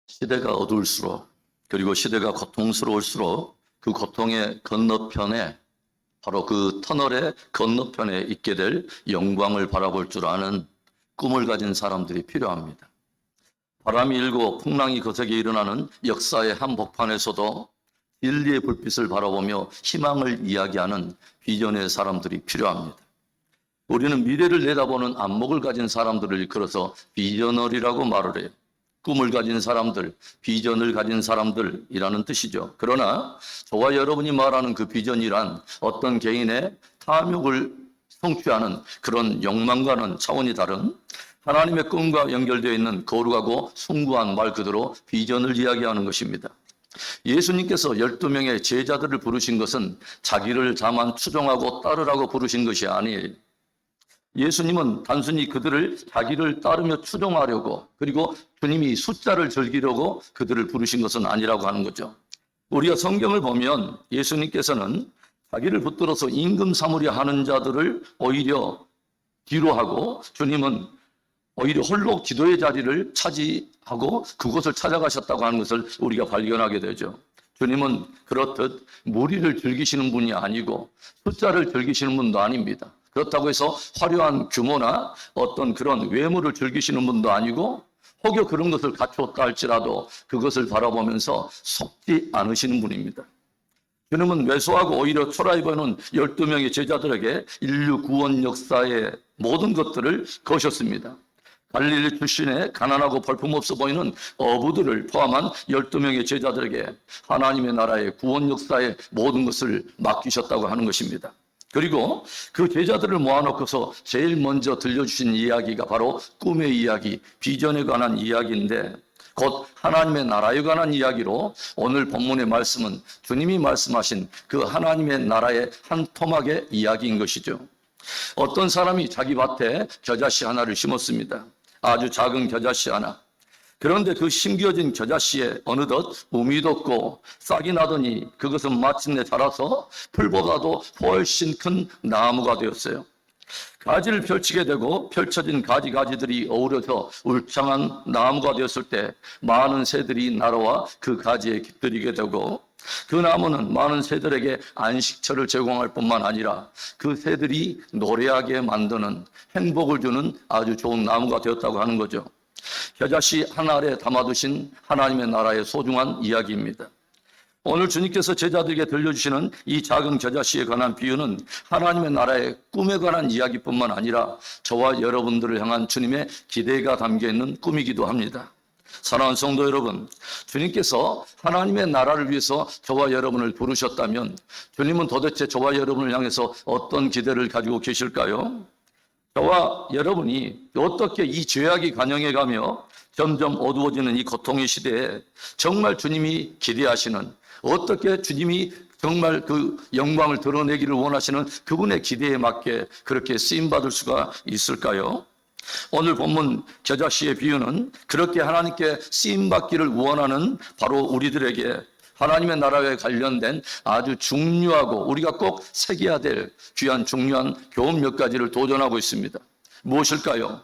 시대가 어두울수록, 그리고 시대가 고통스러울수록 그 고통의 건너편에, 바로 그 터널의 건너편에 있게 될 영광을 바라볼 줄 아는 꿈을 가진 사람들이 필요합니다. 바람이 일고 풍랑이 거세게 일어나는 역사의 한복판에서도 진리의 불빛을 바라보며 희망을 이야기하는 비전의 사람들이 필요합니다. 우리는 미래를 내다보는 안목을 가진 사람들을 일컬어서 비저널이라고 말을 해요. 꿈을 가진 사람들, 비전을 가진 사람들이라는 뜻이죠. 그러나 저와 여러분이 말하는 그 비전이란 어떤 개인의 탐욕을 성취하는 그런 욕망과는 차원이 다른 하나님의 꿈과 연결되어 있는 거룩하고 숭고한 말 그대로 비전을 이야기하는 것입니다. 예수님께서 12명의 제자들을 부르신 것은 자기를 다만 추종하고 따르라고 부르신 것이 아니에요. 예수님은 단순히 그들을 자기를 따르며 추종하려고, 그리고 주님이 숫자를 즐기려고 그들을 부르신 것은 아니라고 하는 거죠. 우리가 성경을 보면 예수님께서는 자기를 붙들어서 임금 삼으려 하는 자들을 오히려 뒤로 하고, 주님은 오히려 홀로 기도의 자리를 차지하고 그곳을 찾아가셨다고 하는 것을 우리가 발견하게 되죠. 주님은 그렇듯 무리를 즐기시는 분이 아니고 숫자를 즐기시는 분도 아닙니다. 그렇다고 해서 화려한 규모나 어떤 그런 외모를 즐기시는 분도 아니고, 혹여 그런 것을 갖추었다 할지라도 그것을 바라보면서 속지 않으시는 분입니다. 주님은 왜소하고 오히려 초라해 보이는 12명의 제자들에게 인류 구원 역사의 모든 것들을 거셨습니다. 갈릴리 출신의 가난하고 볼품없어 보이는 어부들을 포함한 12명의 제자들에게 하나님의 나라의 구원 역사의 모든 것을 맡기셨다고 하는 것입니다. 그리고 그 제자들을 모아놓고서 제일 먼저 들려주신 이야기가 바로 꿈의 이야기, 비전에 관한 이야기인데, 곧 하나님의 나라에 관한 이야기로 오늘 본문의 말씀은 주님이 말씀하신 그 하나님의 나라의 한 토막의 이야기인 것이죠. 어떤 사람이 자기 밭에 겨자씨 하나를 심었습니다. 아주 작은 겨자씨 하나. 그런데 그 심겨진 겨자씨에 어느덧 우미 돋고 싹이 나더니 그것은 마침내 자라서 풀보다도 훨씬 큰 나무가 되었어요. 가지를 펼치게 되고 펼쳐진 가지들이 어우러져 울창한 나무가 되었을 때 많은 새들이 날아와 그 가지에 깃들이게 되고, 그 나무는 많은 새들에게 안식처를 제공할 뿐만 아니라 그 새들이 노래하게 만드는, 행복을 주는 아주 좋은 나무가 되었다고 하는 거죠. 겨자씨 한 알에 담아두신 하나님의 나라의 소중한 이야기입니다. 오늘 주님께서 제자들에게 들려주시는 이 작은 겨자씨에 관한 비유는 하나님의 나라의 꿈에 관한 이야기뿐만 아니라 저와 여러분들을 향한 주님의 기대가 담겨있는 꿈이기도 합니다. 사랑하는 성도 여러분, 주님께서 하나님의 나라를 위해서 저와 여러분을 부르셨다면 주님은 도대체 저와 여러분을 향해서 어떤 기대를 가지고 계실까요? 저와 여러분이 어떻게 이 죄악이 간영해가며 점점 어두워지는 이 고통의 시대에 정말 주님이 기대하시는, 어떻게 주님이 정말 그 영광을 드러내기를 원하시는 그분의 기대에 맞게 그렇게 쓰임받을 수가 있을까요? 오늘 본문 겨자씨의 비유는 그렇게 하나님께 쓰임받기를 원하는 바로 우리들에게 하나님의 나라에 관련된 아주 중요하고 우리가 꼭 새겨야 될 귀한 중요한 교훈 몇 가지를 도전하고 있습니다. 무엇일까요?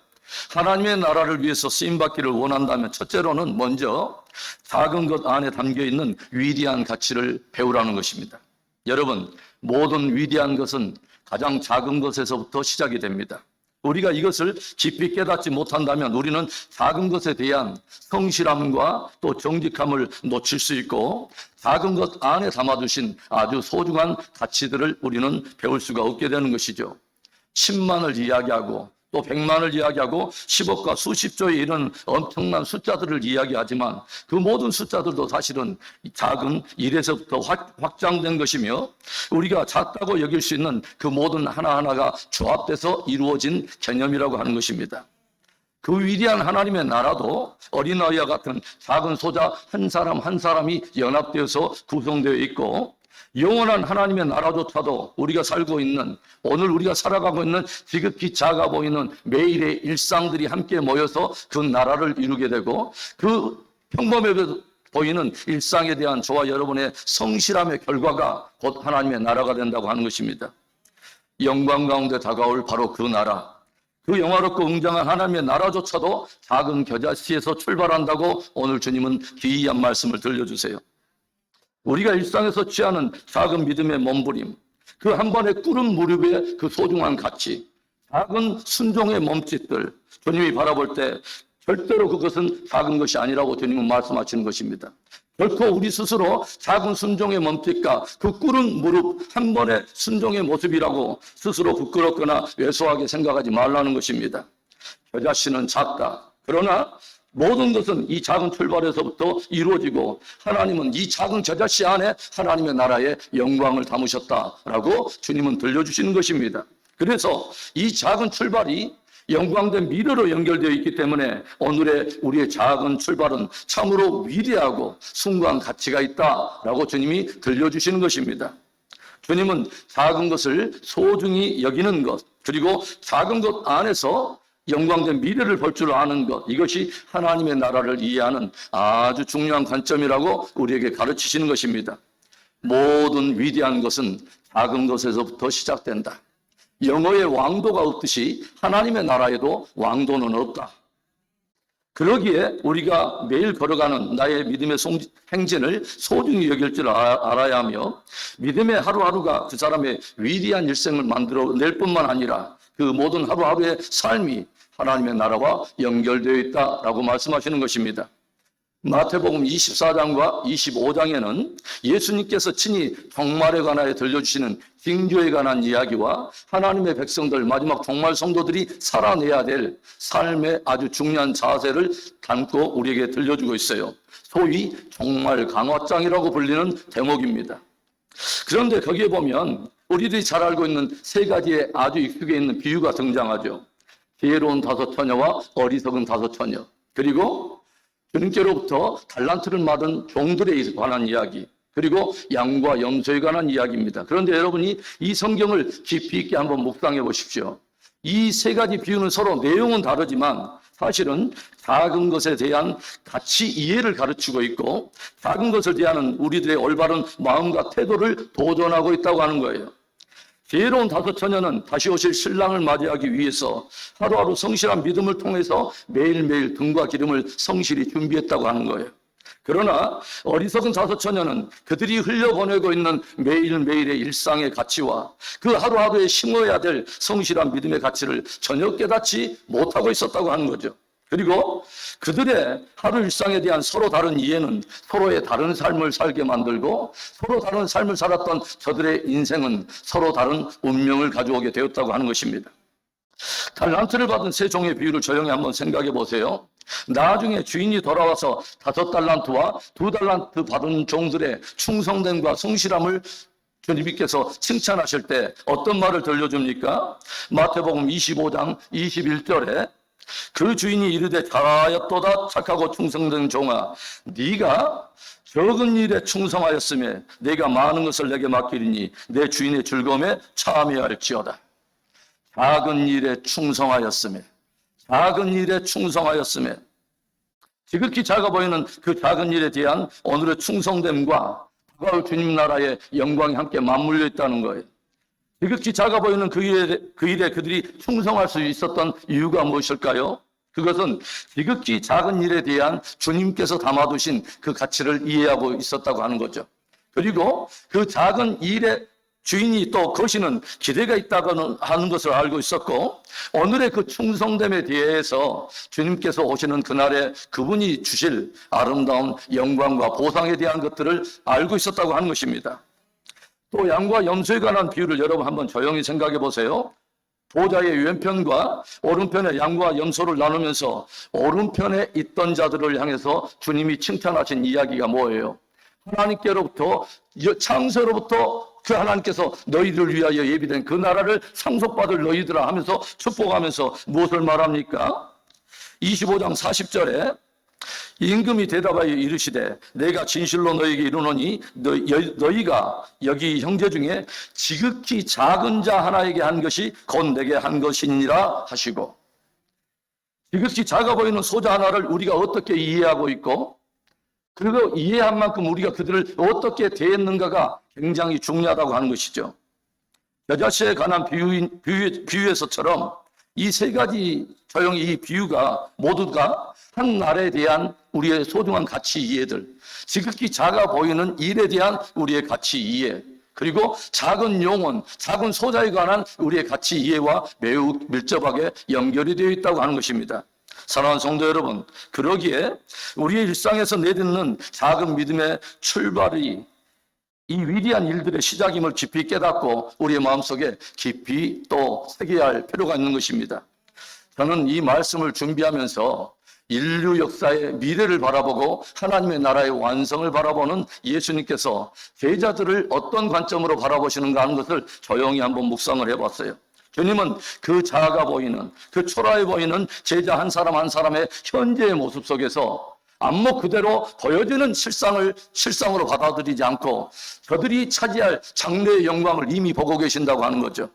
하나님의 나라를 위해서 쓰임받기를 원한다면 첫째로는 먼저 작은 것 안에 담겨있는 위대한 가치를 배우라는 것입니다. 여러분, 모든 위대한 것은 가장 작은 것에서부터 시작이 됩니다. 우리가 이것을 깊이 깨닫지 못한다면 우리는 작은 것에 대한 성실함과 또 정직함을 놓칠 수 있고, 작은 것 안에 담아두신 아주 소중한 가치들을 우리는 배울 수가 없게 되는 것이죠. 10만을 이야기하고 또 100만을 이야기하고 10억과 수십조에 이르는 엄청난 숫자들을 이야기하지만 그 모든 숫자들도 사실은 작은 1에서부터 확장된 것이며, 우리가 작다고 여길 수 있는 그 모든 하나하나가 조합돼서 이루어진 개념이라고 하는 것입니다. 그 위대한 하나님의 나라도 어린아이와 같은 작은 소자 한 사람 한 사람이 연합되어서 구성되어 있고, 영원한 하나님의 나라조차도 우리가 살고 있는, 오늘 우리가 살아가고 있는 지극히 작아 보이는 매일의 일상들이 함께 모여서 그 나라를 이루게 되고, 그 평범해 보이는 일상에 대한 저와 여러분의 성실함의 결과가 곧 하나님의 나라가 된다고 하는 것입니다. 영광 가운데 다가올 바로 그 나라, 그 영화롭고 웅장한 하나님의 나라조차도 작은 겨자씨에서 출발한다고 오늘 주님은 기이한 말씀을 들려주세요. 우리가 일상에서 취하는 작은 믿음의 몸부림, 그 한 번의 꿇은 무릎의 그 소중한 가치, 작은 순종의 몸짓들, 주님이 바라볼 때 절대로 그것은 작은 것이 아니라고 주님은 말씀하시는 것입니다. 결코 우리 스스로 작은 순종의 몸짓과 그 꿇은 무릎 한 번의 순종의 모습이라고 스스로 부끄럽거나 왜소하게 생각하지 말라는 것입니다. 겨자씨는 작다. 그러나 모든 것은 이 작은 출발에서부터 이루어지고, 하나님은 이 작은 겨자씨 안에 하나님의 나라의 영광을 담으셨다라고 주님은 들려주시는 것입니다. 그래서 이 작은 출발이 영광된 미래로 연결되어 있기 때문에 오늘의 우리의 작은 출발은 참으로 위대하고 숭고한 가치가 있다라고 주님이 들려주시는 것입니다. 주님은 작은 것을 소중히 여기는 것, 그리고 작은 것 안에서 영광된 미래를 볼 줄 아는 것, 이것이 하나님의 나라를 이해하는 아주 중요한 관점이라고 우리에게 가르치시는 것입니다. 모든 위대한 것은 작은 것에서부터 시작된다. 영어에 왕도가 없듯이 하나님의 나라에도 왕도는 없다. 그러기에 우리가 매일 걸어가는 나의 믿음의 행진을 소중히 여길 줄 알아야 하며, 믿음의 하루하루가 그 사람의 위대한 일생을 만들어낼 뿐만 아니라 그 모든 하루하루의 삶이 하나님의 나라와 연결되어 있다라고 말씀하시는 것입니다. 마태복음 24장과 25장에는 예수님께서 친히 종말에 관하여 들려주시는 징조에 관한 이야기와 하나님의 백성들, 마지막 종말 성도들이 살아내야 될 삶의 아주 중요한 자세를 담고 우리에게 들려주고 있어요. 소위 종말 강화장이라고 불리는 대목입니다. 그런데 거기에 보면 우리들이 잘 알고 있는 세 가지의 아주 익숙해 있는 비유가 등장하죠. 지혜로운 5 처녀와 어리석은 5 처녀, 그리고 주님께로부터 달란트를 받은 종들에 관한 이야기, 그리고 양과 염소에 관한 이야기입니다. 그런데 여러분이 이 성경을 깊이 있게 한번 묵상해 보십시오. 이 세 가지 비유는 서로 내용은 다르지만 사실은 작은 것에 대한 가치 이해를 가르치고 있고, 작은 것을 대하는 우리들의 올바른 마음과 태도를 도전하고 있다고 하는 거예요. 지혜로운 5 처녀는 다시 오실 신랑을 맞이하기 위해서 하루하루 성실한 믿음을 통해서 매일매일 등과 기름을 성실히 준비했다고 하는 거예요. 그러나 어리석은 5 처녀는 그들이 흘려보내고 있는 매일매일의 일상의 가치와 그 하루하루에 심어야 될 성실한 믿음의 가치를 전혀 깨닫지 못하고 있었다고 하는 거죠. 그리고 그들의 하루 일상에 대한 서로 다른 이해는 서로의 다른 삶을 살게 만들고, 서로 다른 삶을 살았던 저들의 인생은 서로 다른 운명을 가져오게 되었다고 하는 것입니다. 달란트를 받은 세 종의 비유를 조용히 한번 생각해 보세요. 나중에 주인이 돌아와서 5 달란트와 2 달란트 받은 종들의 충성됨과 성실함을 주님께서 칭찬하실 때 어떤 말을 들려줍니까? 마태복음 25장 21절에 그 주인이 이르되 잘하였도다 착하고 충성된 종아, 네가 적은 일에 충성하였으며 내가 많은 것을 내게 맡기리니 내 주인의 즐거움에 참여할지어다. 작은 일에 충성하였으며, 작은 일에 충성하였으며, 지극히 작아 보이는 그 작은 일에 대한 오늘의 충성됨과 다가올 주님 나라의 영광이 함께 맞물려 있다는 거예요. 지극히 작아 보이는 그 일에 그들이 충성할 수 있었던 이유가 무엇일까요? 그것은 지극히 작은 일에 대한 주님께서 담아두신 그 가치를 이해하고 있었다고 하는 거죠. 그리고 그 작은 일에 주인이 또 거시는 기대가 있다고 하는 것을 알고 있었고, 오늘의 그 충성됨에 대해서 주님께서 오시는 그날에 그분이 주실 아름다운 영광과 보상에 대한 것들을 알고 있었다고 하는 것입니다. 또 양과 염소에 관한 비유를 여러분 한번 조용히 생각해 보세요. 보좌의 왼편과 오른편에 양과 염소를 나누면서 오른편에 있던 자들을 향해서 주님이 칭찬하신 이야기가 뭐예요? 하나님께로부터, 창세로부터 그 하나님께서 너희들을 위하여 예비된 그 나라를 상속받을 너희들아 하면서 축복하면서 무엇을 말합니까? 25장 40절에 임금이 대답하여 이르시되 내가 진실로 너희에게 이르노니 너희가 여기 형제 중에 지극히 작은 자 하나에게 한 것이 곧 내게 한 것이니라 하시고, 지극히 작아 보이는 소자 하나를 우리가 어떻게 이해하고 있고, 그리고 이해한 만큼 우리가 그들을 어떻게 대했는가가 굉장히 중요하다고 하는 것이죠. 겨자씨에 관한 비유에서처럼 이 세 가지 조용히 이 비유가 모두가 한 날에 대한 우리의 소중한 가치 이해들, 지극히 작아 보이는 일에 대한 우리의 가치 이해, 그리고 작은 용언, 작은 소자에 관한 우리의 가치 이해와 매우 밀접하게 연결이 되어 있다고 하는 것입니다. 사랑하는 성도 여러분, 그러기에 우리의 일상에서 내딛는 작은 믿음의 출발이 이 위대한 일들의 시작임을 깊이 깨닫고 우리의 마음속에 깊이 또 새겨야 할 필요가 있는 것입니다. 저는 이 말씀을 준비하면서 인류 역사의 미래를 바라보고 하나님의 나라의 완성을 바라보는 예수님께서 제자들을 어떤 관점으로 바라보시는가 하는 것을 조용히 한번 묵상을 해봤어요. 주님은 그 작아 보이는, 그 초라해 보이는 제자 한 사람 한 사람의 현재의 모습 속에서 안목 그대로 보여지는 실상으로 받아들이지 않고 저들이 차지할 장래의 영광을 이미 보고 계신다고 하는 거죠.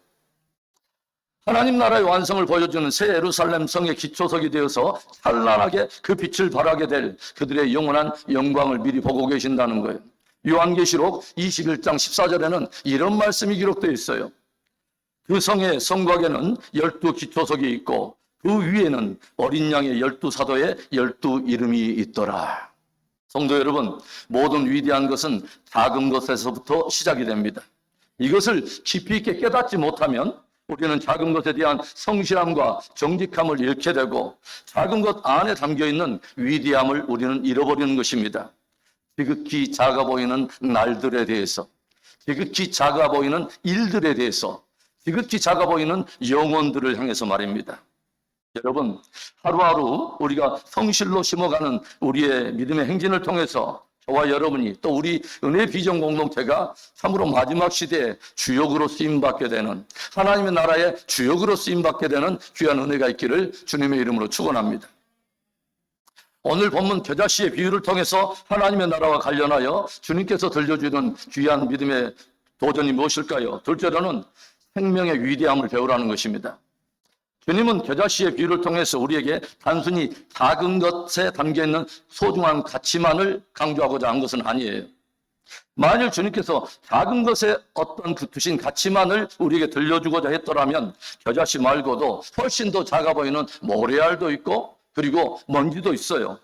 하나님 나라의 완성을 보여주는 새 예루살렘 성의 기초석이 되어서 찬란하게 그 빛을 발하게 될 그들의 영원한 영광을 미리 보고 계신다는 거예요. 요한계시록 21장 14절에는 이런 말씀이 기록되어 있어요. 그 성의 성곽에는 12 기초석이 있고 그 위에는 어린 양의 12사도의 12 이름이 있더라. 성도 여러분, 모든 위대한 것은 작은 것에서부터 시작이 됩니다. 이것을 깊이 있게 깨닫지 못하면 우리는 작은 것에 대한 성실함과 정직함을 잃게 되고 작은 것 안에 담겨있는 위대함을 우리는 잃어버리는 것입니다. 지극히 작아 보이는 날들에 대해서, 지극히 작아 보이는 일들에 대해서, 지극히 작아 보이는 영혼들을 향해서 말입니다. 여러분, 하루하루 우리가 성실로 심어가는 우리의 믿음의 행진을 통해서 저와 여러분이 또 우리 은혜 비전 공동체가 참으로 마지막 시대에 주역으로 쓰임받게 되는, 하나님의 나라의 주역으로 쓰임받게 되는 귀한 은혜가 있기를 주님의 이름으로 축원합니다. 오늘 본문 겨자씨의 비유를 통해서 하나님의 나라와 관련하여 주님께서 들려주는 귀한 믿음의 도전이 무엇일까요? 둘째로는 생명의 위대함을 배우라는 것입니다. 주님은 겨자씨의 비유를 통해서 우리에게 단순히 작은 것에 담겨있는 소중한 가치만을 강조하고자 한 것은 아니에요. 만일 주님께서 작은 것에 어떤 그 두신 가치만을 우리에게 들려주고자 했더라면 겨자씨 말고도 훨씬 더 작아 보이는 모래알도 있고 그리고 먼지도 있어요.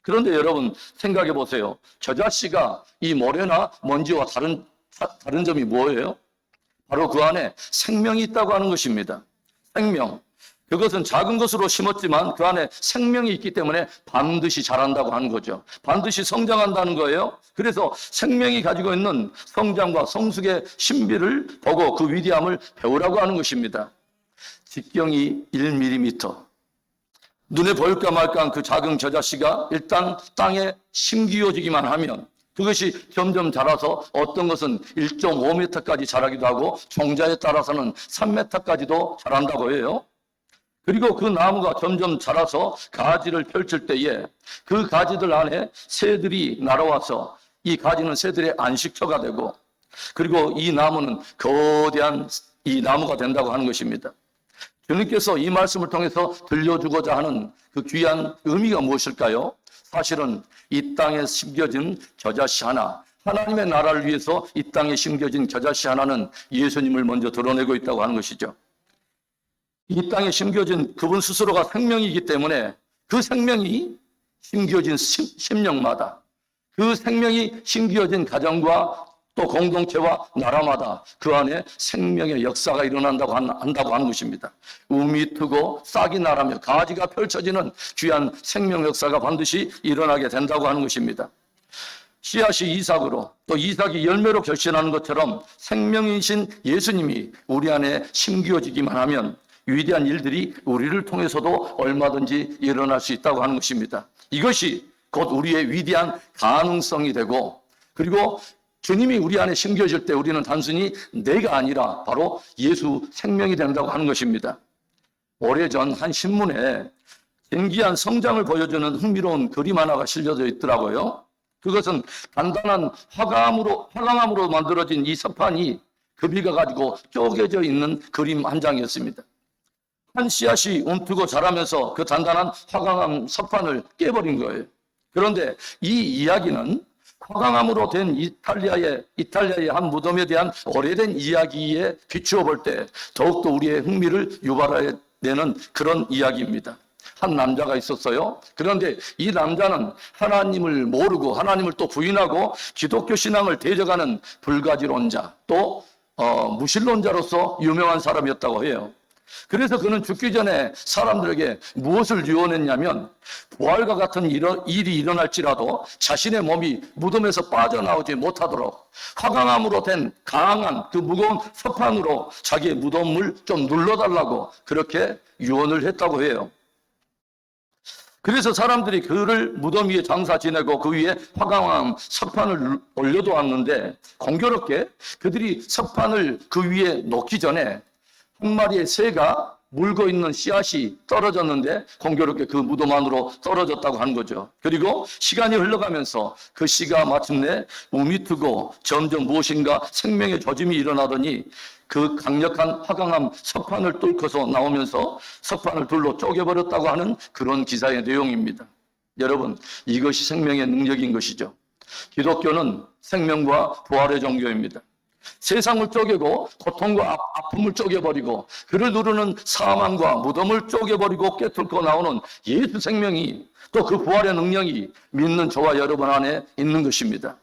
그런데 여러분 생각해 보세요. 겨자씨가 이 모래나 먼지와 다른 점이 뭐예요? 바로 그 안에 생명이 있다고 하는 것입니다. 생명. 그것은 작은 것으로 심었지만 그 안에 생명이 있기 때문에 반드시 자란다고 하는 거죠. 반드시 성장한다는 거예요. 그래서 생명이 가지고 있는 성장과 성숙의 신비를 보고 그 위대함을 배우라고 하는 것입니다. 직경이 1mm. 눈에 보일까 말까 한 그 작은 겨자씨가 일단 땅에 심기어지기만 하면 그것이 점점 자라서 어떤 것은 1.5m까지 자라기도 하고 종자에 따라서는 3m까지도 자란다고 해요. 그리고 그 나무가 점점 자라서 가지를 펼칠 때에 그 가지들 안에 새들이 날아와서 이 가지는 새들의 안식처가 되고 그리고 이 나무는 거대한 이 나무가 된다고 하는 것입니다. 주님께서 이 말씀을 통해서 들려주고자 하는 그 귀한 의미가 무엇일까요? 사실은 이 땅에 심겨진 겨자씨 하나, 하나님의 나라를 위해서 이 땅에 심겨진 겨자씨 하나는 예수님을 먼저 드러내고 있다고 하는 것이죠. 이 땅에 심겨진 그분 스스로가 생명이기 때문에 그 생명이 심겨진 심령마다, 그 생명이 심겨진 가정과 또 공동체와 나라마다 그 안에 생명의 역사가 일어난다고 한다고 하는 것입니다. 우미 트고 싹이 나라며 가지가 펼쳐지는 귀한 생명 역사가 반드시 일어나게 된다고 하는 것입니다. 씨앗이 이삭으로 또 이삭이 열매로 결실하는 것처럼 생명이신 예수님이 우리 안에 심겨지기만 하면 위대한 일들이 우리를 통해서도 얼마든지 일어날 수 있다고 하는 것입니다. 이것이 곧 우리의 위대한 가능성이 되고 그리고 주님이 우리 안에 심겨질 때 우리는 단순히 내가 아니라 바로 예수 생명이 된다고 하는 것입니다. 오래전 한 신문에 신기한 성장을 보여주는 흥미로운 그림 하나가 실려져 있더라고요. 그것은 단단한 화강암으로 만들어진 이 석판이 급이가 가지고 쪼개져 있는 그림 한 장이었습니다. 한 씨앗이 움트고 자라면서 그 단단한 화강암 석판을 깨버린 거예요. 그런데 이 이야기는 화강암으로 된 이탈리아의 한 무덤에 대한 오래된 이야기에 비추어 볼 때 더욱더 우리의 흥미를 유발해내는 그런 이야기입니다. 한 남자가 있었어요. 그런데 이 남자는 하나님을 모르고 하나님을 또 부인하고 기독교 신앙을 대적하는 불가지론자 또 무신론자로서 유명한 사람이었다고 해요. 그래서 그는 죽기 전에 사람들에게 무엇을 유언했냐면 부활과 같은 일이 일어날지라도 자신의 몸이 무덤에서 빠져나오지 못하도록 화강암으로 된 강한 그 무거운 석판으로 자기의 무덤을 좀 눌러달라고 그렇게 유언을 했다고 해요. 그래서 사람들이 그를 무덤 위에 장사 지내고 그 위에 화강암 석판을 올려두었는데 공교롭게 그들이 석판을 그 위에 놓기 전에 한 마리의 새가 물고 있는 씨앗이 떨어졌는데 공교롭게 그 무덤 안으로 떨어졌다고 하는 거죠. 그리고 시간이 흘러가면서 그 씨가 마침내 몸이 트고 점점 무엇인가 생명의 조짐이 일어나더니 그 강력한 화강암 석판을 뚫고서 나오면서 석판을 둘로 쪼개버렸다고 하는 그런 기사의 내용입니다. 여러분, 이것이 생명의 능력인 것이죠. 기독교는 생명과 부활의 종교입니다. 세상을 쪼개고 고통과 아픔을 쪼개버리고 그를 누르는 사망과 무덤을 쪼개버리고 깨뚫고 나오는 예수 생명이 또 그 부활의 능력이 믿는 저와 여러분 안에 있는 것입니다.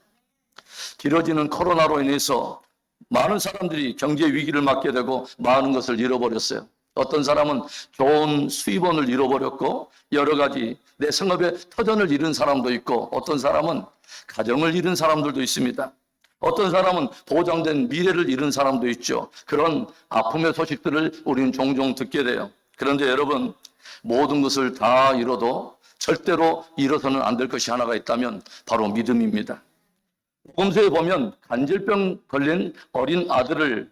길어지는 코로나로 인해서 많은 사람들이 경제 위기를 맞게 되고 많은 것을 잃어버렸어요. 어떤 사람은 좋은 수입원을 잃어버렸고 여러 가지 내 생업의 터전을 잃은 사람도 있고 어떤 사람은 가정을 잃은 사람들도 있습니다. 어떤 사람은 보장된 미래를 잃은 사람도 있죠. 그런 아픔의 소식들을 우리는 종종 듣게 돼요. 그런데 여러분, 모든 것을 다 잃어도 절대로 잃어서는 안 될 것이 하나가 있다면 바로 믿음입니다. 복음서에 보면 간질병 걸린 어린 아들을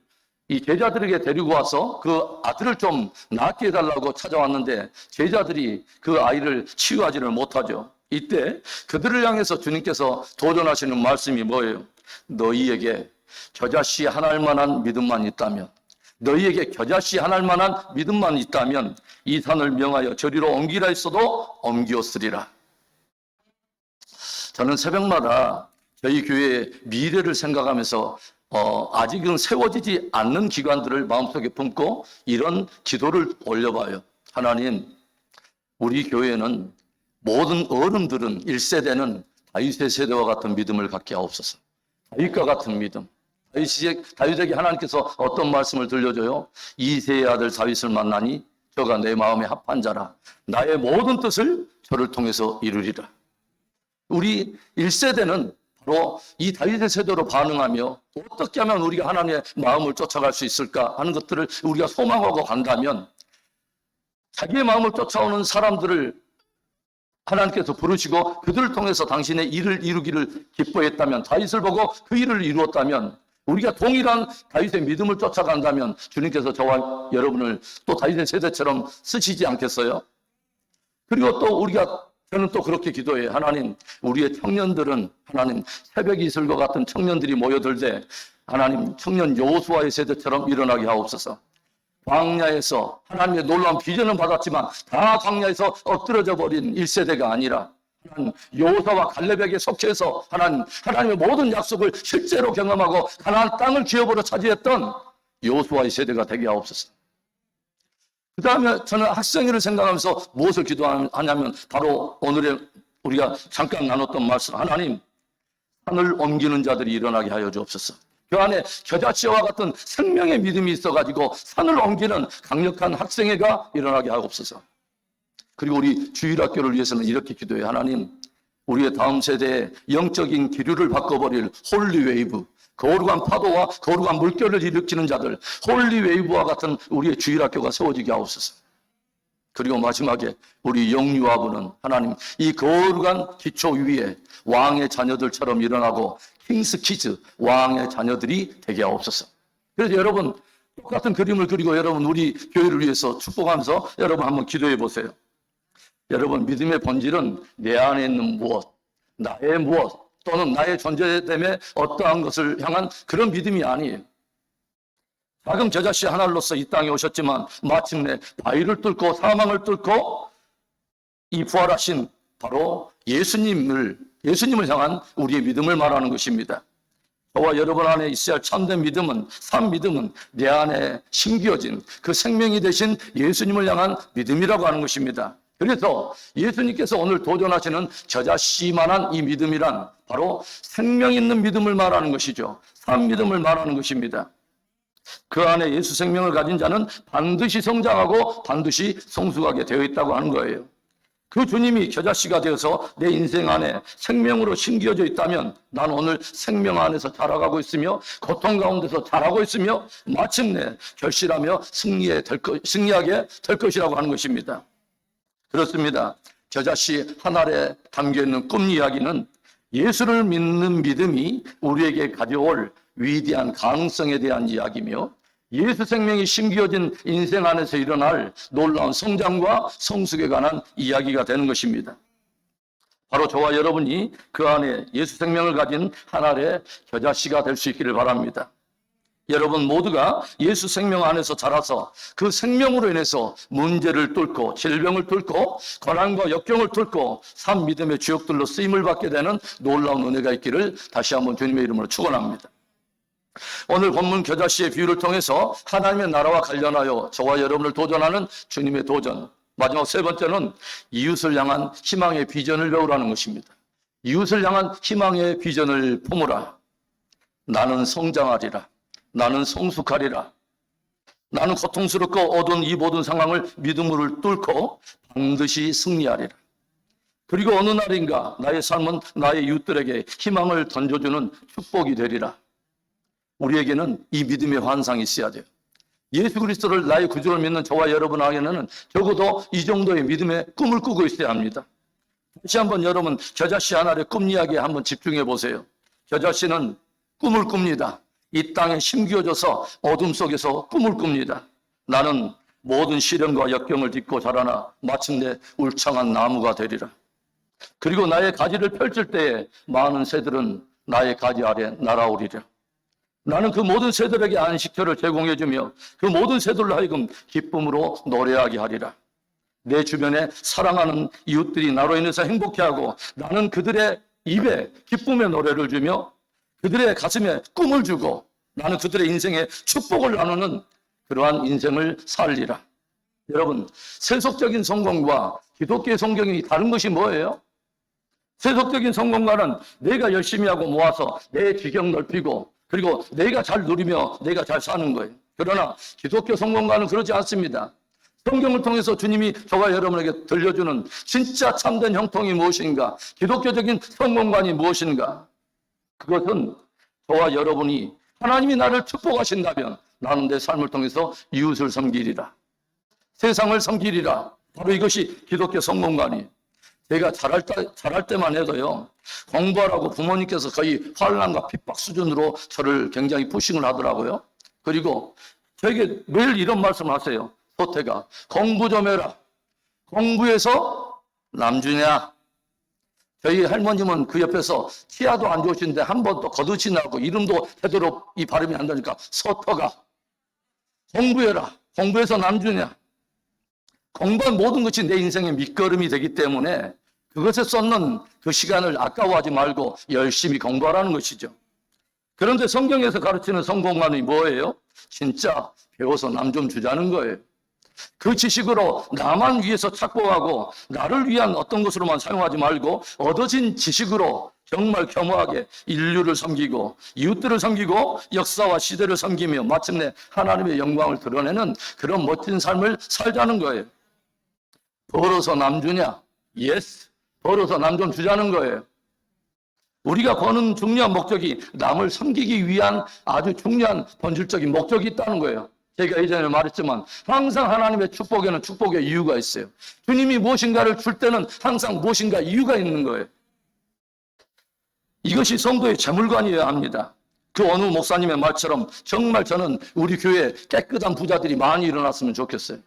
이 제자들에게 데리고 와서 그 아들을 좀 낫게 해달라고 찾아왔는데 제자들이 그 아이를 치유하지를 못하죠. 이때 그들을 향해서 주님께서 도전하시는 말씀이 뭐예요? 너희에게 겨자씨 하나일 만한 믿음만 있다면 너희에게 겨자씨 하나일 만한 믿음만 있다면 이 산을 명하여 저리로 옮기라 했어도 옮기었으리라. 저는 새벽마다 저희 교회의 미래를 생각하면서 아직은 세워지지 않는 기관들을 마음속에 품고 이런 기도를 올려봐요. 하나님, 우리 교회는 모든 어른들은 1세대는 다윗의 세대와 같은 믿음을 갖게 하옵소서. 다윗과 같은 믿음. 다윗에게 하나님께서 어떤 말씀을 들려줘요? 이새의 아들 다윗을 만나니 저가 내 마음에 합한 자라. 나의 모든 뜻을 저를 통해서 이루리라. 우리 1세대는 바로 이 다윗의 세대로 반응하며 어떻게 하면 우리가 하나님의 마음을 쫓아갈 수 있을까 하는 것들을 우리가 소망하고 간다면 자기의 마음을 쫓아오는 사람들을 하나님께서 부르시고 그들을 통해서 당신의 일을 이루기를 기뻐했다면 다윗을 보고 그 일을 이루었다면 우리가 동일한 다윗의 믿음을 쫓아간다면 주님께서 저와 여러분을 또 다윗의 세대처럼 쓰시지 않겠어요? 그리고 또 저는 또 그렇게 기도해요. 하나님, 우리의 청년들은 하나님 새벽 이슬과 같은 청년들이 모여들되 하나님 청년 여호수아의 세대처럼 일어나게 하옵소서. 광야에서 하나님의 놀라운 비전을 받았지만 다 광야에서 엎드러져 버린 1세대가 아니라 하나님 여호수아와 갈렙에게 속해서 하나님의 모든 약속을 실제로 경험하고 가나안 땅을 기업으로 차지했던 여호수아의 세대가 되게 하옵소서. 그 다음에 저는 학생회를 생각하면서 무엇을 기도하냐면 바로 오늘의 우리가 잠깐 나눴던 말씀, 하나님 산을 옮기는 자들이 일어나게 하여 주옵소서. 그 안에 겨자씨와 같은 생명의 믿음이 있어가지고 산을 옮기는 강력한 학생회가 일어나게 하옵소서. 그리고 우리 주일학교를 위해서는 이렇게 기도해요. 하나님, 우리의 다음 세대의 영적인 기류를 바꿔버릴 홀리웨이브, 거룩한 파도와 거룩한 물결을 일으키는 자들, 홀리웨이브와 같은 우리의 주일학교가 세워지게 하옵소서. 그리고 마지막에 우리 영유아부는 하나님 이 거룩한 기초 위에 왕의 자녀들처럼 일어나고 킹스 키즈, 왕의 자녀들이 되게 하옵소서. 그래서 여러분 똑같은 그림을 그리고 여러분 우리 교회를 위해서 축복하면서 여러분 한번 기도해 보세요. 여러분, 믿음의 본질은 내 안에 있는 무엇, 나의 무엇, 또는 나의 존재됨에 어떠한 것을 향한 그런 믿음이 아니에요. 작은 겨자씨 하나로서 이 땅에 오셨지만 마침내 바위를 뚫고 사망을 뚫고 이 부활하신 바로 예수님을 향한 우리의 믿음을 말하는 것입니다. 저와 여러분 안에 있어야 할 참된 믿음은, 산 믿음은 내 안에 심겨진 그 생명이 되신 예수님을 향한 믿음이라고 하는 것입니다. 그래서 예수님께서 오늘 도전하시는 겨자씨만한 이 믿음이란 바로 생명 있는 믿음을 말하는 것이죠. 산 믿음을 말하는 것입니다. 그 안에 예수 생명을 가진 자는 반드시 성장하고 반드시 성숙하게 되어 있다고 하는 거예요. 그 주님이 겨자씨가 되어서 내 인생 안에 생명으로 심겨져 있다면 난 오늘 생명 안에서 자라가고 있으며 고통 가운데서 자라고 있으며 마침내 결실하며 승리하게 될 것이라고 하는 것입니다. 그렇습니다. 겨자씨 한 알에 담겨있는 꿈 이야기는 예수를 믿는 믿음이 우리에게 가져올 위대한 가능성에 대한 이야기며 예수 생명이 심겨진 인생 안에서 일어날 놀라운 성장과 성숙에 관한 이야기가 되는 것입니다. 바로 저와 여러분이 그 안에 예수 생명을 가진 한 알의 겨자씨가 될 수 있기를 바랍니다. 여러분 모두가 예수 생명 안에서 자라서 그 생명으로 인해서 문제를 뚫고 질병을 뚫고 고난과 역경을 뚫고 산 믿음의 주역들로 쓰임을 받게 되는 놀라운 은혜가 있기를 다시 한번 주님의 이름으로 축원합니다. 오늘 본문 겨자씨의 비유를 통해서 하나님의 나라와 관련하여 저와 여러분을 도전하는 주님의 도전, 마지막 세 번째는 이웃을 향한 희망의 비전을 배우라는 것입니다. 이웃을 향한 희망의 비전을 품으라. 나는 성장하리라. 나는 성숙하리라. 나는 고통스럽고 어두운 이 모든 상황을 믿음으로 뚫고 반드시 승리하리라. 그리고 어느 날인가 나의 삶은 나의 이웃들에게 희망을 던져주는 축복이 되리라. 우리에게는 이 믿음의 환상이 있어야 돼요. 예수 그리스도를 나의 구주로 믿는 저와 여러분에게는 적어도 이 정도의 믿음의 꿈을 꾸고 있어야 합니다. 다시 한번 여러분 겨자씨 하나의 꿈 이야기에 한번 집중해 보세요. 겨자씨는 꿈을 꿉니다. 이 땅에 심겨져서 어둠 속에서 꿈을 꿉니다. 나는 모든 시련과 역경을 딛고 자라나 마침내 울창한 나무가 되리라. 그리고 나의 가지를 펼칠 때에 많은 새들은 나의 가지 아래 날아오리라. 나는 그 모든 새들에게 안식처를 제공해주며 그 모든 새들로 하여금 기쁨으로 노래하게 하리라. 내 주변에 사랑하는 이웃들이 나로 인해서 행복해하고 나는 그들의 입에 기쁨의 노래를 주며 그들의 가슴에 꿈을 주고 나는 그들의 인생에 축복을 나누는 그러한 인생을 살리라. 여러분, 세속적인 성공과 기독교의 성공이 다른 것이 뭐예요? 세속적인 성공과는 내가 열심히 하고 모아서 내 지경 넓히고 그리고 내가 잘 누리며 내가 잘 사는 거예요. 그러나 기독교 성공과는 그러지 않습니다. 성경을 통해서 주님이 저와 여러분에게 들려주는 진짜 참된 형통이 무엇인가? 기독교적인 성공관이 무엇인가? 그것은 저와 여러분이 하나님이 나를 축복하신다면 나는 내 삶을 통해서 이웃을 섬기리라. 세상을 섬기리라. 바로 이것이 기독교 성공관이에요. 제가 잘할 때만 해도요, 공부하라고 부모님께서 거의 환난과 핍박 수준으로 저를 굉장히 푸싱을 하더라고요. 그리고 저에게 매일 이런 말씀을 하세요. 소태가 공부 좀 해라. 공부해서 남주냐. 저희 할머님은 그 옆에서 치아도 안 좋으신데 한 번 또 거두치나고 이름도 제대로 이 발음이 안 되니까 소터가 공부해라. 공부해서 남주냐. 공부한 모든 것이 내 인생의 밑거름이 되기 때문에 그것에 쏟는 그 시간을 아까워하지 말고 열심히 공부하라는 것이죠. 그런데 성경에서 가르치는 성공관이 뭐예요? 진짜 배워서 남 좀 주자는 거예요. 그 지식으로 나만 위해서 착복하고 나를 위한 어떤 것으로만 사용하지 말고 얻어진 지식으로 정말 겸허하게 인류를 섬기고 이웃들을 섬기고 역사와 시대를 섬기며 마침내 하나님의 영광을 드러내는 그런 멋진 삶을 살자는 거예요. 벌어서 남 주냐? 예스. 벌어서 남 좀 주자는 거예요. 우리가 버는 중요한 목적이 남을 섬기기 위한 아주 중요한 본질적인 목적이 있다는 거예요. 제가 예전에 말했지만 항상 하나님의 축복에는 축복의 이유가 있어요. 주님이 무엇인가를 줄 때는 항상 무엇인가 이유가 있는 거예요. 이것이 성도의 재물관이어야 합니다. 그 어느 목사님의 말처럼 정말 저는 우리 교회에 깨끗한 부자들이 많이 일어났으면 좋겠어요.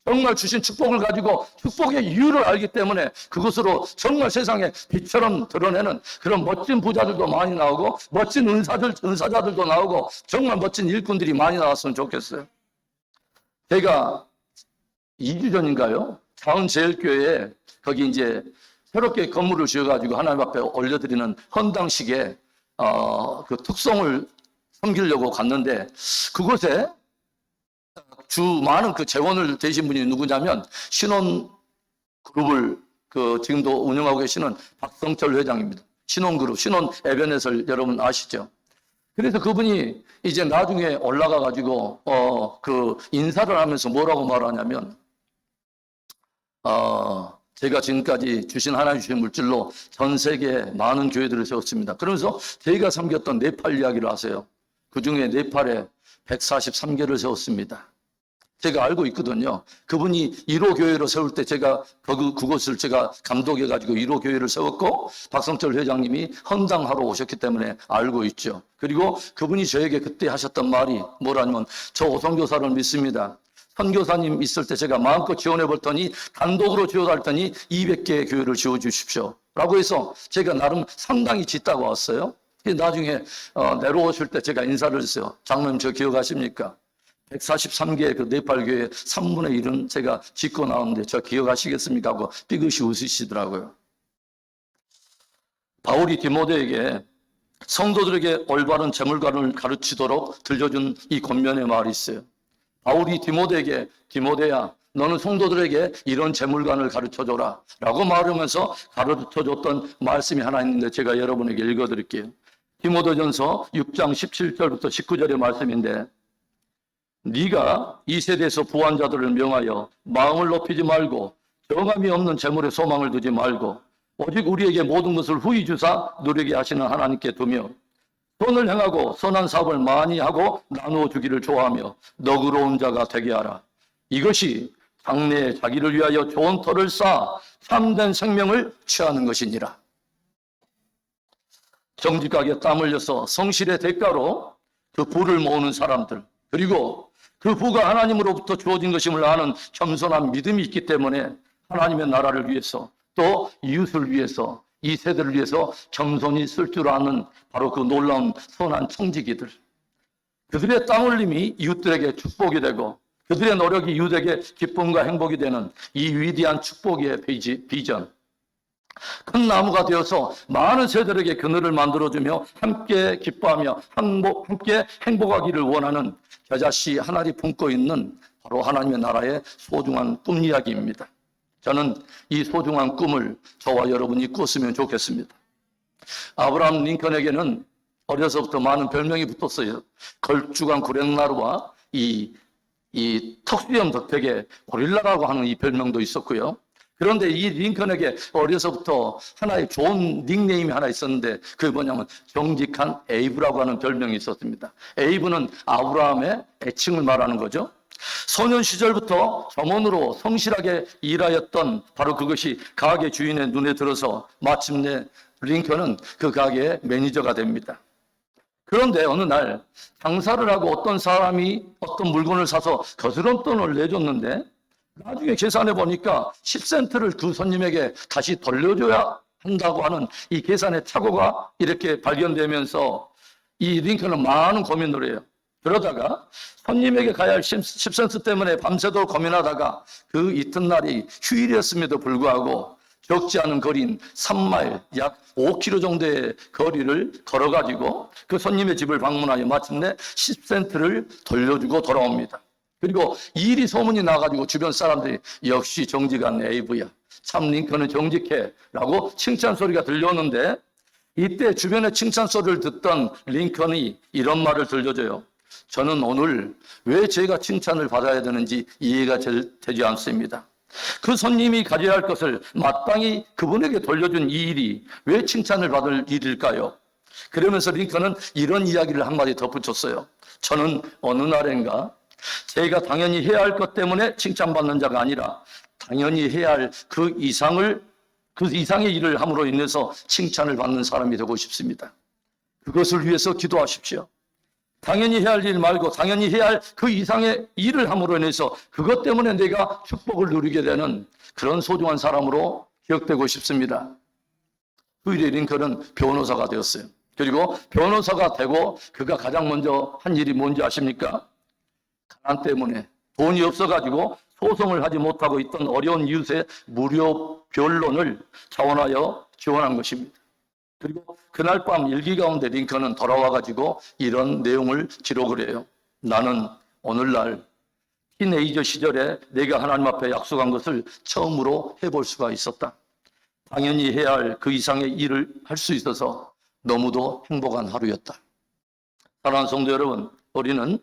정말 주신 축복을 가지고 축복의 이유를 알기 때문에 그것으로 정말 세상에 빛처럼 드러내는 그런 멋진 부자들도 많이 나오고 멋진 은사자들도 나오고 정말 멋진 일꾼들이 많이 나왔으면 좋겠어요. 제가 2주 전인가요? 자은제일교회에 거기 이제 새롭게 건물을 지어가지고 하나님 앞에 올려드리는 헌당식에 그 특송을 섬기려고 갔는데 그곳에 많은 그 재원을 대신 분이 누구냐면 신혼그룹을 지금도 운영하고 계시는 박성철 회장입니다. 신혼그룹, 신혼 에베넷을 여러분 아시죠? 그래서 그분이 이제 나중에 올라가 가지고 그 인사를 하면서 뭐라고 말하냐면 제가 지금까지 주신 하나님 주신 물질로 전 세계 많은 교회들을 세웠습니다. 그러면서 저희가 섬겼던 네팔 이야기를 하세요. 그중에 네팔에 143개를 세웠습니다. 제가 알고 있거든요. 그분이 1호 교회로 세울 때 제가 그곳을 제가 감독해가지고 1호 교회를 세웠고 박성철 회장님이 헌당하러 오셨기 때문에 알고 있죠. 그리고 그분이 저에게 그때 하셨던 말이 뭐라냐면 저 오성교사를 믿습니다. 선교사님 있을 때 제가 마음껏 지원해 볼더니 단독으로 지원했더니 200개의 교회를 지어주십시오. 라고 해서 제가 나름 상당히 짓다가 왔어요. 나중에 내려오실 때 제가 인사를 했어요. 장로님 저 기억하십니까? 143개의 그 네팔 교회 3분의 1은 제가 짓고 나오는데 저 기억하시겠습니까? 하고 삐그시 웃으시더라고요. 바울이 디모데에게 성도들에게 올바른 재물관을 가르치도록 들려준 이 권면의 말이 있어요. 바울이 디모데에게 디모데야 너는 성도들에게 이런 재물관을 가르쳐줘라 라고 말하면서 가르쳐줬던 말씀이 하나 있는데 제가 여러분에게 읽어드릴게요. 디모데전서 6장 17절부터 19절의 말씀인데 네가 이 세대에서 부한 자들을 명하여 마음을 높이지 말고 정함이 없는 재물에 소망을 두지 말고 오직 우리에게 모든 것을 후히 주사 누리게 하시는 하나님께 두며 선을 행하고 선한 사업을 많이 하고 나누어 주기를 좋아하며 너그러운 자가 되게 하라. 이것이 장래에 자기를 위하여 좋은 터를 쌓아 참된 생명을 취하는 것이니라. 정직하게 땀 흘려서 성실의 대가로 그 부를 모으는 사람들 그리고 그 부가 하나님으로부터 주어진 것임을 아는 겸손한 믿음이 있기 때문에 하나님의 나라를 위해서 또 이웃을 위해서 이 세대를 위해서 겸손히 쓸 줄 아는 바로 그 놀라운 선한 청지기들 그들의 땀 흘림이 이웃들에게 축복이 되고 그들의 노력이 이웃에게 기쁨과 행복이 되는 이 위대한 축복의 비전 큰 나무가 되어서 많은 세대에게 그늘을 만들어주며 함께 기뻐하며 함께 행복하기를 원하는 겨자씨 하나를 품고 있는 바로 하나님의 나라의 소중한 꿈 이야기입니다. 저는 이 소중한 꿈을 저와 여러분이 꿨으면 좋겠습니다. 아브라함 링컨에게는 어려서부터 많은 별명이 붙었어요. 걸쭉한 구렛나루와 이 턱수염 덕택에 고릴라라고 하는 이 별명도 있었고요. 그런데 이 링컨에게 어려서부터 하나의 좋은 닉네임이 하나 있었는데 그게 뭐냐면 정직한 에이브라고 하는 별명이 있었습니다. 에이브는 아브라함의 애칭을 말하는 거죠. 소년 시절부터 점원으로 성실하게 일하였던 바로 그것이 가게 주인의 눈에 들어서 마침내 링컨은 그 가게의 매니저가 됩니다. 그런데 어느 날 장사를 하고 어떤 사람이 어떤 물건을 사서 거스름 돈을 내줬는데 나중에 계산해 보니까 10센트를 그 손님에게 다시 돌려줘야 한다고 하는 이 계산의 착오가 이렇게 발견되면서 이 링컨은 많은 고민을 해요. 그러다가 손님에게 가야 할 10센트 때문에 밤새도록 고민하다가 그 이튿날이 휴일이었음에도 불구하고 적지 않은 거리인 3마일 약 5km 정도의 거리를 걸어가지고 그 손님의 집을 방문하여 마침내 10센트를 돌려주고 돌아옵니다. 그리고 이 일이 소문이 나가지고 주변 사람들이 역시 정직한 에이브야. 참 링컨은 정직해 라고 칭찬 소리가 들려오는데 이때 주변의 칭찬 소리를 듣던 링컨이 이런 말을 들려줘요. 저는 오늘 왜 제가 칭찬을 받아야 되는지 이해가 되지 않습니다. 그 손님이 가져야 할 것을 마땅히 그분에게 돌려준 이 일이 왜 칭찬을 받을 일일까요? 그러면서 링컨은 이런 이야기를 한마디 덧붙였어요. 저는 어느 날인가 제가 당연히 해야 할 것 때문에 칭찬받는 자가 아니라 당연히 해야 할 그 이상의 일을 함으로 인해서 칭찬을 받는 사람이 되고 싶습니다. 그것을 위해서 기도하십시오. 당연히 해야 할 일 말고 당연히 해야 할 그 이상의 일을 함으로 인해서 그것 때문에 내가 축복을 누리게 되는 그런 소중한 사람으로 기억되고 싶습니다. 그 일에 링컨은 변호사가 되었어요. 그리고 변호사가 되고 그가 가장 먼저 한 일이 뭔지 아십니까? 가난 때문에 돈이 없어가지고 소송을 하지 못하고 있던 어려운 이웃의 무료 변론을 자원하여 지원한 것입니다. 그리고 그날 밤 일기 가운데 링컨은 돌아와가지고 이런 내용을 기록을 해요. 나는 오늘날 티네이저 시절에 내가 하나님 앞에 약속한 것을 처음으로 해볼 수가 있었다. 당연히 해야 할 그 이상의 일을 할 수 있어서 너무도 행복한 하루였다. 사랑하는 성도 여러분, 우리는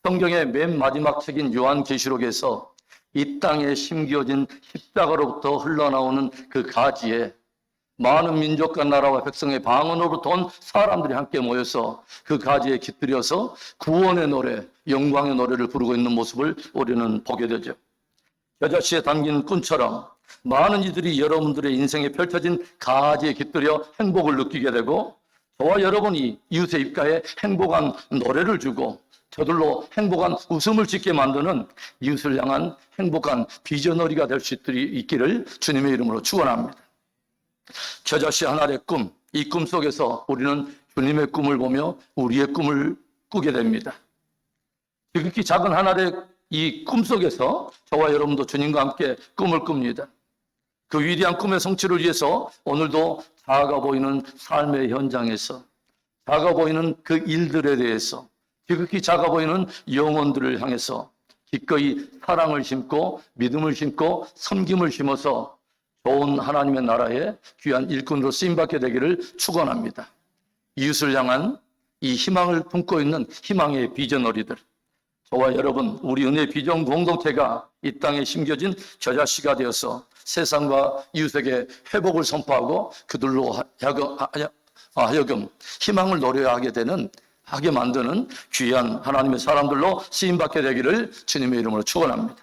성경의 맨 마지막 책인 요한계시록에서 이 땅에 심겨진 십자가로부터 흘러나오는 그 가지에 많은 민족과 나라와 백성의 방언으로부터 온 사람들이 함께 모여서 그 가지에 깃들여서 구원의 노래, 영광의 노래를 부르고 있는 모습을 우리는 보게 되죠. 겨자씨에 담긴 꾼처럼 많은 이들이 여러분들의 인생에 펼쳐진 가지에 깃들여 행복을 느끼게 되고 저와 여러분이 이웃의 입가에 행복한 노래를 주고 저들로 행복한 웃음을 짓게 만드는 이웃을 향한 행복한 비전어리가 될 수 있기를 주님의 이름으로 축원합니다. 겨자씨 하나의 꿈, 이 꿈 속에서 우리는 주님의 꿈을 보며 우리의 꿈을 꾸게 됩니다. 지극히 작은 하나의 이 꿈 속에서 저와 여러분도 주님과 함께 꿈을 꿉니다. 그 위대한 꿈의 성취를 위해서 오늘도 작아 보이는 삶의 현장에서 작아 보이는 그 일들에 대해서 지극히 작아 보이는 영혼들을 향해서 기꺼이 사랑을 심고 믿음을 심고 섬김을 심어서 좋은 하나님의 나라의 귀한 일꾼으로 쓰임받게 되기를 축원합니다. 이웃을 향한 이 희망을 품고 있는 희망의 비전어리들, 저와 여러분, 우리 은혜 비전 공동체가 이 땅에 심겨진 겨자씨가 되어서 세상과 이웃에게 회복을 선포하고 그들로 하여금 희망을 노래하게 만드는 귀한 하나님의 사람들로 쓰임받게 되기를 주님의 이름으로 축원합니다.